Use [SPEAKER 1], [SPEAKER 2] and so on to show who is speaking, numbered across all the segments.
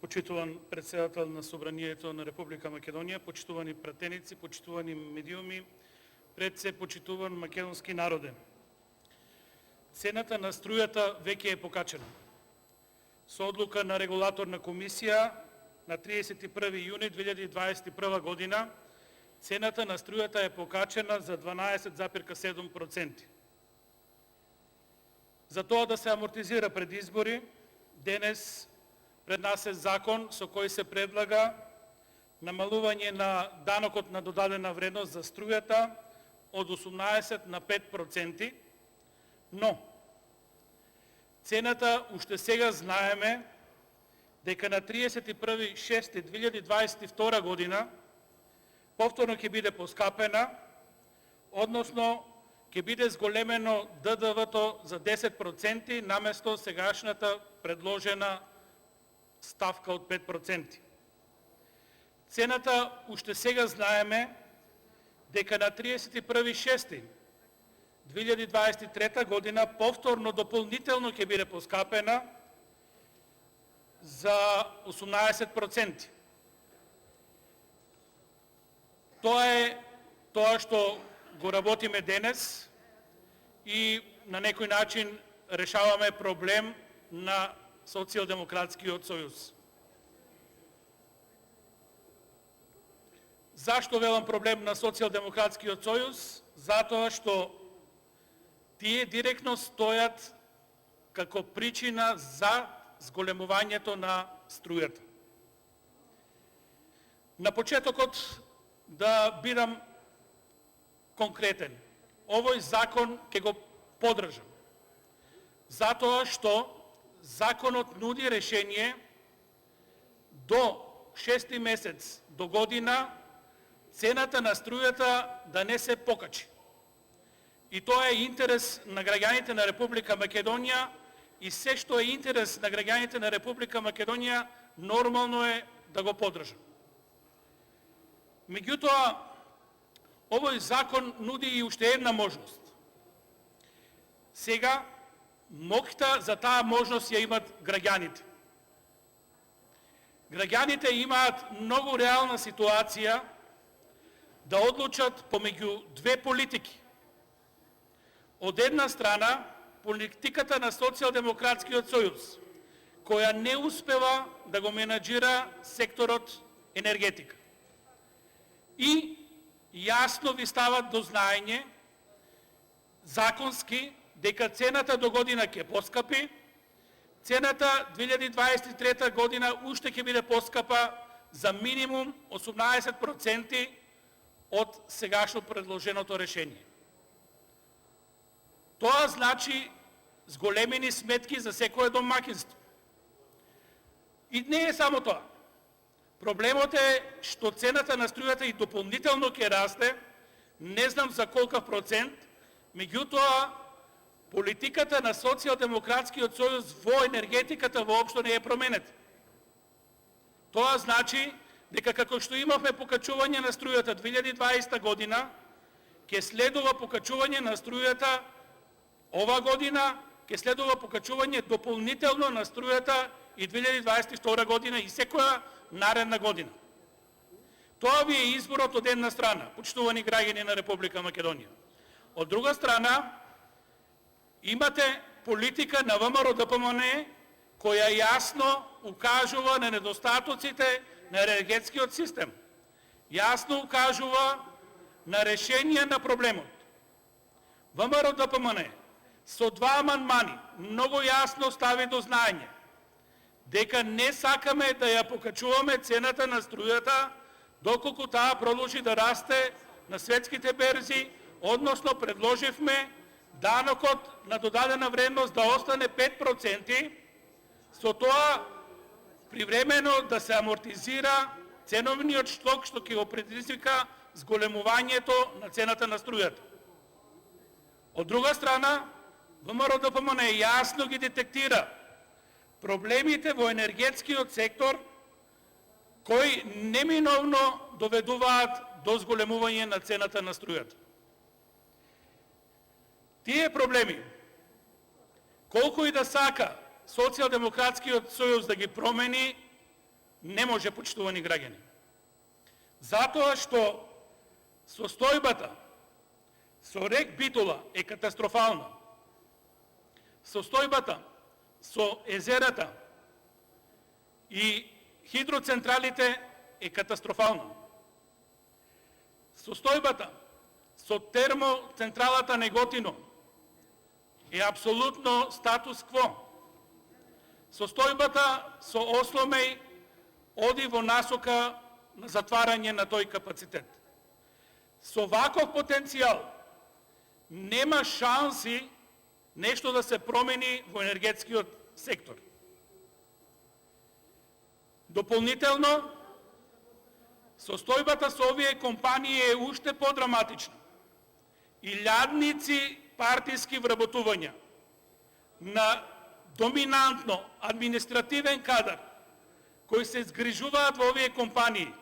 [SPEAKER 1] Почитуван председател на Собранието на Република Македонија, почитувани пратеници, почитувани медиуми, пред се почитуван македонски народе. Цената на струјата веќе е покачена. Со одлука на регулаторна комисија на 31. јуни 2021 година, цената на струјата е покачена за 12,7%. За тоа да се амортизира пред избори, денес пред нас е закон со кој се предлага намалување на данокот на додадена вредност за струјата од 18 на 5%, но цената уште сега знаеме дека на 31.6.2022 година повторно ќе биде поскапена, односно ќе биде зголемено ДДВ-то за 10% наместо сегашната предложена ставка од 5%. Цената уште сега знаеме дека на 31.6.2023 година повторно дополнително ќе биде поскапена за 18%. Тоа е тоа што го работиме денес и на некој начин решаваме проблем на Социјалдемократскиот сојуз. Зашто велам проблем на Социјалдемократскиот сојуз? Затоа што тие директно стојат како причина за зголемувањето на струјата. На почетокот да бидам конкретен. Овој закон ќе го поддржам. Затоа што законот нуди решение до 6 месец до година цената на струјата да не се покачи. И тоа е интерес на граѓаните на Република Македонија и се што е интерес на граѓаните на Република Македонија нормално е да го поддржам. Меѓутоа, овој закон нуди и уште една можност. Сега, моќта за таа можност ја имат граѓаните. Граѓаните имаат многу реална ситуација да одлучат помеѓу две политики. Од една страна, политиката на Социјалдемократскиот сојуз, која не успева да го менаџира секторот енергетика. И јасно ви стават до знаење законски дека цената до година ќе поскапи, цената 2023 година уште ќе биде поскапа за минимум 18% од сегашно предложеното решение. Тоа значи зголемени сметки за секое домаќинство. И не е само тоа. Проблемот е што цената на струјата и дополнително ќе расте, не знам за колкав процент, меѓутоа политиката на Социјалдемократскиот сојуз во енергетиката воопшто не е променета. Тоа значи дека како што имавме покачување на струјата 2020 година, ќе следува покачување на струјата ова година, ќе следува покачување дополнително на струјата и 2022 година и секоја наредна година. Тоа ви е изборот од една страна, почитувани граѓани на Република Македонија. Од друга страна, имате политика на ВМРО-ДПМНЕ која јасно укажува на недостатоците на енергетскиот систем. Јасно укажува на решение на проблемот. ВМРО-ДПМНЕ со два амандмани многу јасно стави до знаење дека не сакаме да ја покачуваме цената на струјата доколку таа продолжи да расте на светските берзи, односно предложивме данокот на додадена вредност да остане 5%, со тоа привремено да се амортизира ценовниот шок што ќе го предизвика зголемувањето на цената на струјата. Од друга страна, ВМРО-ДПМНЕ јасно ги детектира проблемите во енергетскиот сектор кои неминовно доведуваат до зголемување на цената на струјата. Тие проблеми, колку и да сака Социјалдемократскиот сојуз да ги промени, Не може, почитувани граѓани. Затоа што состојбата со рек Битола е катастрофална. Состојбата со езерата и хидроцентралите е катастрофална. Состојбата со термоцентралата Неготино е апсолутно статус кво. Состојбата со Осломеј оди во насока на затварање на тој капацитет. Со ваков потенцијал нема шанси нешто да се промени во енергетскиот сектор. Дополнително, состојбата со овие компании е уште подраматична. Илјадници партиски вработувања на доминантно административен кадар кои се згрижуваат во овие компании,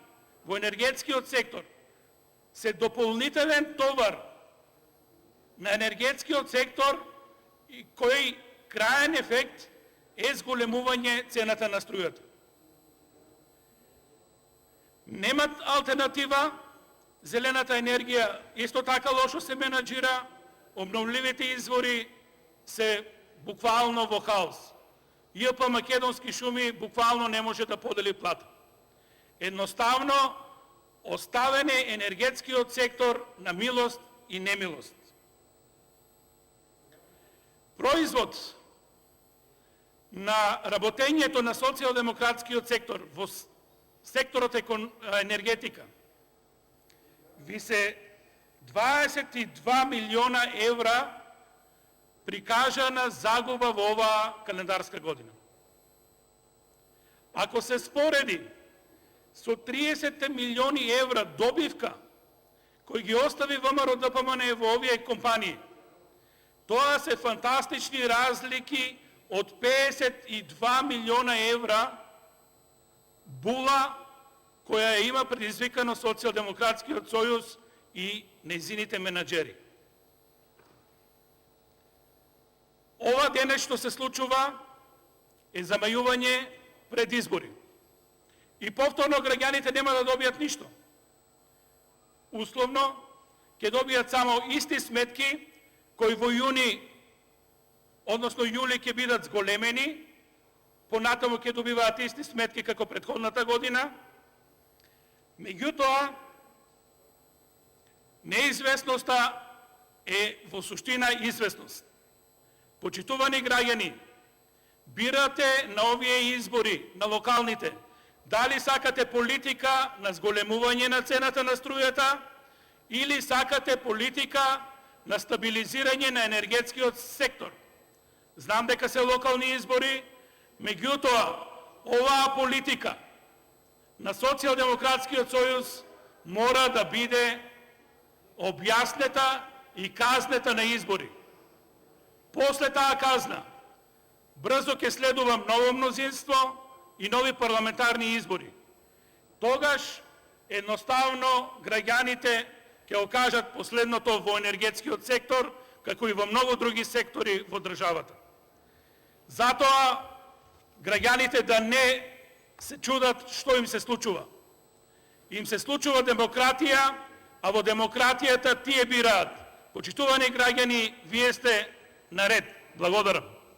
[SPEAKER 1] во енергетскиот сектор, се дополнителен товар на енергетскиот сектор и кој краен ефект е зголемување цената на струјата. Немат алтернатива, зелената енергија исто така лошо се менаџира, обновливите извори се буквално во хаос. ЈП Македонски шуми буквално не може да подели плата. Едноставно, оставен е енергетскиот сектор на милост и немилост. Производ на работењето на социјалдемократскиот сектор во секторот енергетика ви се 22 милиона евра прикажана загуба во оваа календарска година. Ако се спореди со 30 милиони евра добивка кој ги остави ВМРО ДПМН во овие компании, тоа се фантастични разлики од 52 милиона евра була која има предизвикано Социјалдемократскиот сојуз и нејзините менаџери. Ова денес што се случува е замајување пред избори. И повторно граѓаните нема да добијат ништо. Условно, ќе добијат само исти сметки кои во јуни, односно јули ќе бидат зголемени, понатаму ќе добиваат исти сметки како претходната година. Меѓутоа, неизвестноста е во суштина известност. Почитувани граѓани, бирате на овие избори, на локалните, дали сакате политика на зголемување на цената на струјата или сакате политика на стабилизирање на енергетскиот сектор. Знам дека се локални избори, меѓутоа, оваа политика на Социјалдемократскиот сојуз мора да биде објаснета и казнета на избори. После таа казна, брзо ќе следува ново мнозинство и нови парламентарни избори. Тогаш, едноставно, граѓаните ќе окажат последното во енергетскиот сектор, како и во многу други сектори во државата. Затоа, граѓаните да не се чудат што им се случува. Им се случува демократија, а во демократијата тие бираат. Почитувани граѓани, вие сте наред. Благодарам.